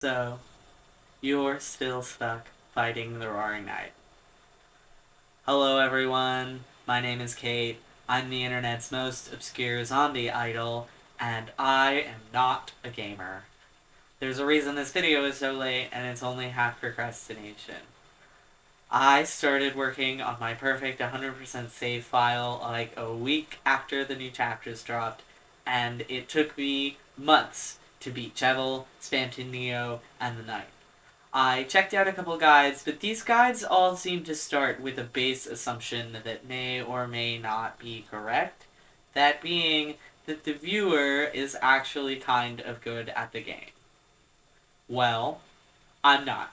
So, you're still stuck fighting the Roaring Knight. Hello everyone, my name is Kate, I'm the internet's most obscure zombie idol, and I am not a gamer. There's a reason this video is so late, and it's only half procrastination. I started working on my perfect 100% save file like a week after the new chapters dropped, and it took me months to beat Jevil, Spamton Neo, and the Knight. I checked out a couple guides, but these guides all seem to start with a base assumption that may or may not be correct. That being that the viewer is actually kind of good at the game. Well, I'm not.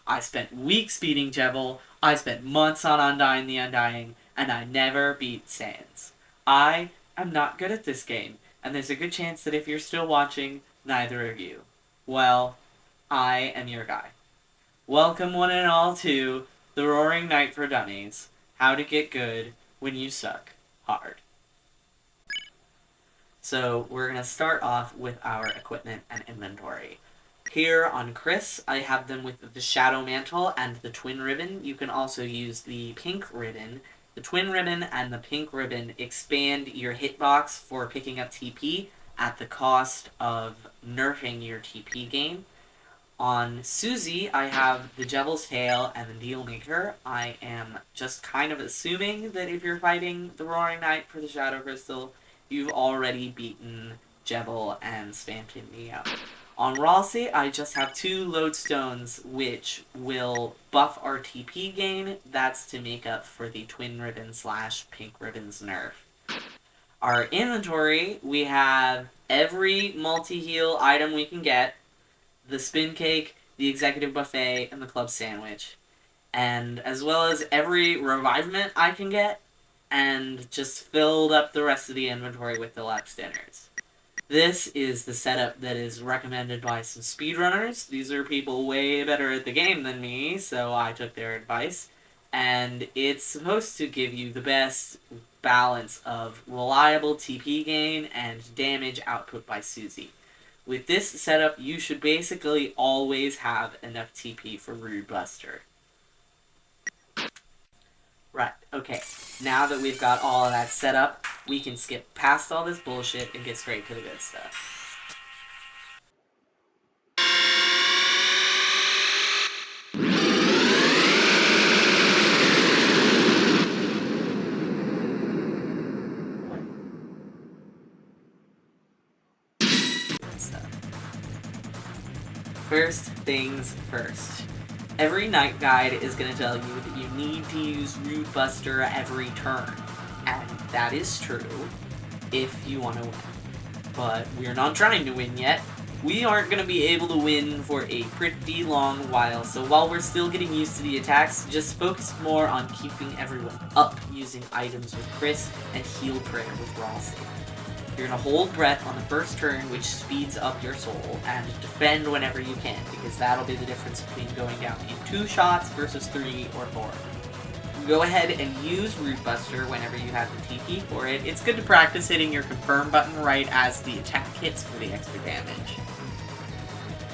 I spent weeks beating Jevil, I spent months on Undying the Undying, and I never beat Sans. I am not good at this game, and there's a good chance that if you're still watching, neither of you. Well, I am your guy. Welcome one and all to The Roaring Knight for Dummies, How to Get Good When You Suck Hard. So we're going to start off with our equipment and inventory. Here on Chris, I have them with the Shadow Mantle and the Twin Ribbon. You can also use the Pink Ribbon. The Twin Ribbon and the Pink Ribbon expand your hitbox for picking up TP at the cost of nerfing your TP gain. On Susie, I have the Devil's Tail and the Dealmaker. I am just kind of assuming that if you're fighting the Roaring Knight for the Shadow Crystal, you've already beaten Jevil and Spamton Neo. On Ralsei, I just have two Lodestones, which will buff our TP gain. That's to make up for the Twin Ribbon / Pink Ribbon's nerf. Our inventory, we have every multi-heal item we can get, the Spin Cake, the Executive Buffet, and the Club Sandwich. And as well as every revivement I can get, and just filled up the rest of the inventory with the lap standards. This is the setup that is recommended by some speedrunners. These are people way better at the game than me, so I took their advice. And it's supposed to give you the best balance of reliable TP gain and damage output by Susie. With this setup, you should basically always have enough TP for Rude Buster. Right, okay. Now that we've got all of that set up, we can skip past all this bullshit and get straight to the good stuff. First things first. Every night guide is going to tell you that you need to use Rude Buster every turn. And that is true if you want to win. But we're not trying to win yet. We aren't going to be able to win for a pretty long while, so while we're still getting used to the attacks, just focus more on keeping everyone up using items with Chris and Heal Prayer with Ralsei. You're going to hold breath on the first turn, which speeds up your soul, and defend whenever you can, because that'll be the difference between going down in 2 shots versus 3 or 4. Go ahead and use Root Buster whenever you have the TP for it. It's good to practice hitting your confirm button right as the attack hits for the extra damage.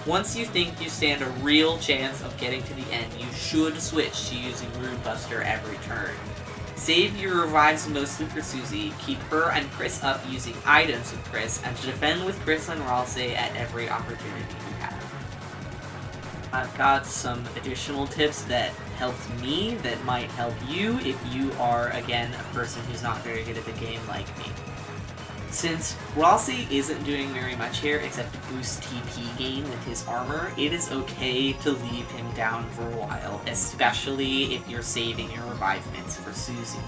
Once you think you stand a real chance of getting to the end, you should switch to using Root Buster every turn. Save your revives mostly for Susie, keep her and Chris up using items with Chris, and to defend with Chris and Ralsei at every opportunity you have. I've got some additional tips that helped me that might help you if you are, again, a person who's not very good at the game like me. Since Ralsei isn't doing very much here except to boost TP gain with his armor, it is okay to leave him down for a while, especially if you're saving your revivements for Susie.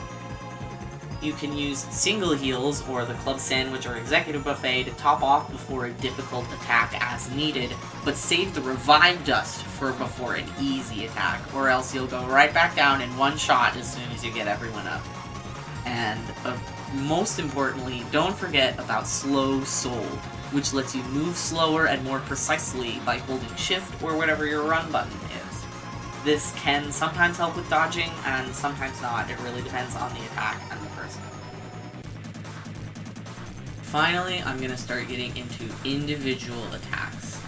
You can use single heals or the Club Sandwich or Executive Buffet to top off before a difficult attack as needed, but save the Revive Dust for before an easy attack, or else you'll go right back down in one shot as soon as you get everyone up. And most importantly, don't forget about Slow Soul, which lets you move slower and more precisely by holding shift or whatever your run button is. This can sometimes help with dodging and sometimes not. It really depends on the attack and the person. Finally, I'm going to start getting into individual attacks.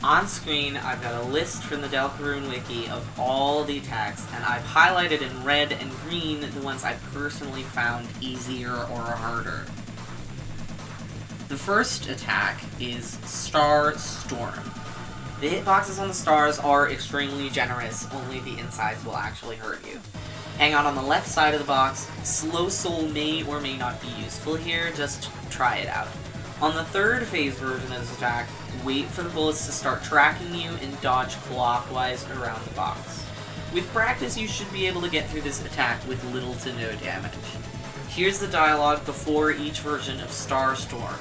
On screen, I've got a list from the Deltarune Wiki of all the attacks, and I've highlighted in red and green the ones I personally found easier or harder. The first attack is Star Storm. The hitboxes on the stars are extremely generous, only the insides will actually hurt you. Hang on the left side of the box. Slow Soul may or may not be useful here, just try it out. On the third phase version of this attack, wait for the bullets to start tracking you and dodge clockwise around the box. With practice, you should be able to get through this attack with little to no damage. Here's the dialogue before each version of Star Storm.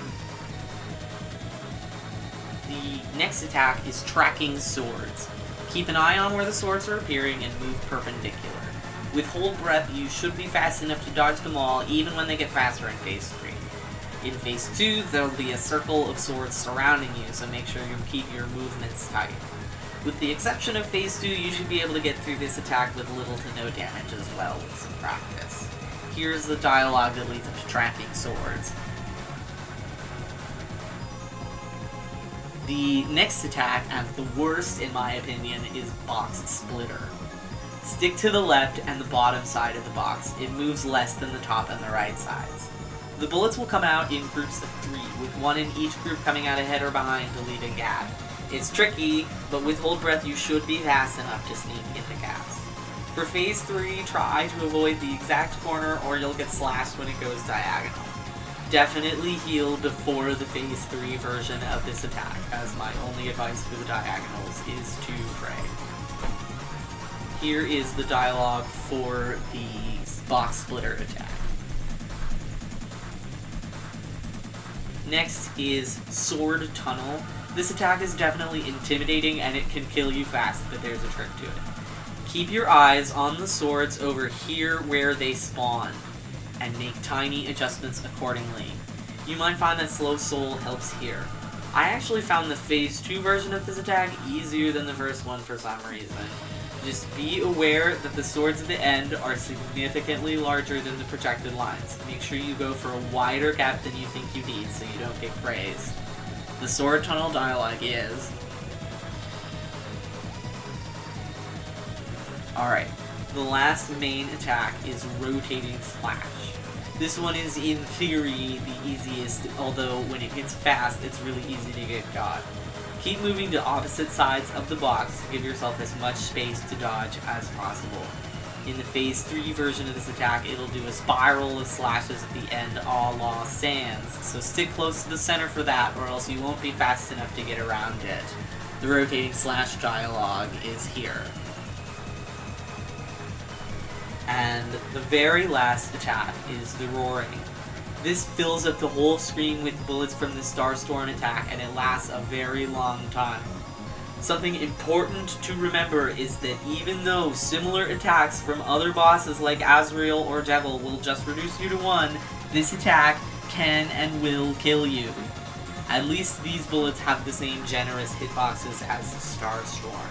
The next attack is Tracking Swords. Keep an eye on where the swords are appearing and move perpendicular. With Hold Breath, you should be fast enough to dodge them all, even when they get faster in Phase 3. In Phase 2, there will be a circle of swords surrounding you, so make sure you keep your movements tight. With the exception of Phase 2, you should be able to get through this attack with little to no damage as well with some practice. Here's the dialogue that leads up to Tracking Swords. The next attack, and the worst in my opinion, is Box Splitter. Stick to the left and the bottom side of the box. It moves less than the top and the right sides. The bullets will come out in groups of 3, with one in each group coming out ahead or behind to leave a gap. It's tricky, but with Hold Breath you should be fast enough to sneak into gaps. For Phase 3, try to avoid the exact corner or you'll get slashed when it goes diagonal. Definitely heal before the Phase 3 version of this attack, as my only advice for the diagonals is to pray. Here is the dialogue for the Box Splitter attack. Next is Sword Tunnel. This attack is definitely intimidating and it can kill you fast, but there's a trick to it. Keep your eyes on the swords over here where they spawn, and make tiny adjustments accordingly. You might find that Slow Soul helps here. I actually found the Phase 2 version of this attack easier than the first one for some reason. Just be aware that the swords at the end are significantly larger than the projected lines. Make sure you go for a wider gap than you think you need so you don't get grazed. The Sword Tunnel dialogue is... Alright, the last main attack is Rotating Slash. This one is, in theory, the easiest, although when it gets fast, it's really easy to get got. Keep moving to opposite sides of the box to give yourself as much space to dodge as possible. In the Phase 3 version of this attack, it'll do a spiral of slashes at the end a la Sans, so stick close to the center for that or else you won't be fast enough to get around it. The Rotating Slash dialogue is here. And the very last attack is the Roaring. This fills up the whole screen with bullets from the Star Storm attack, and it lasts a very long time. Something important to remember is that even though similar attacks from other bosses like Azrael or Devil will just reduce you to 1, this attack can and will kill you. At least these bullets have the same generous hitboxes as the Star Storm.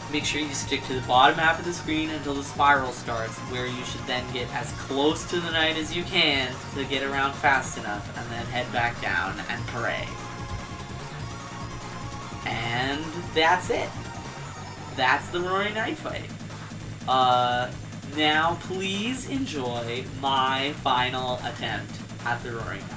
Make sure you stick to the bottom half of the screen until the spiral starts, where you should then get as close to the knight as you can to get around fast enough, and then head back down and pray. And that's it. That's the Roaring Knight fight. Now please enjoy my final attempt at the Roaring Knight.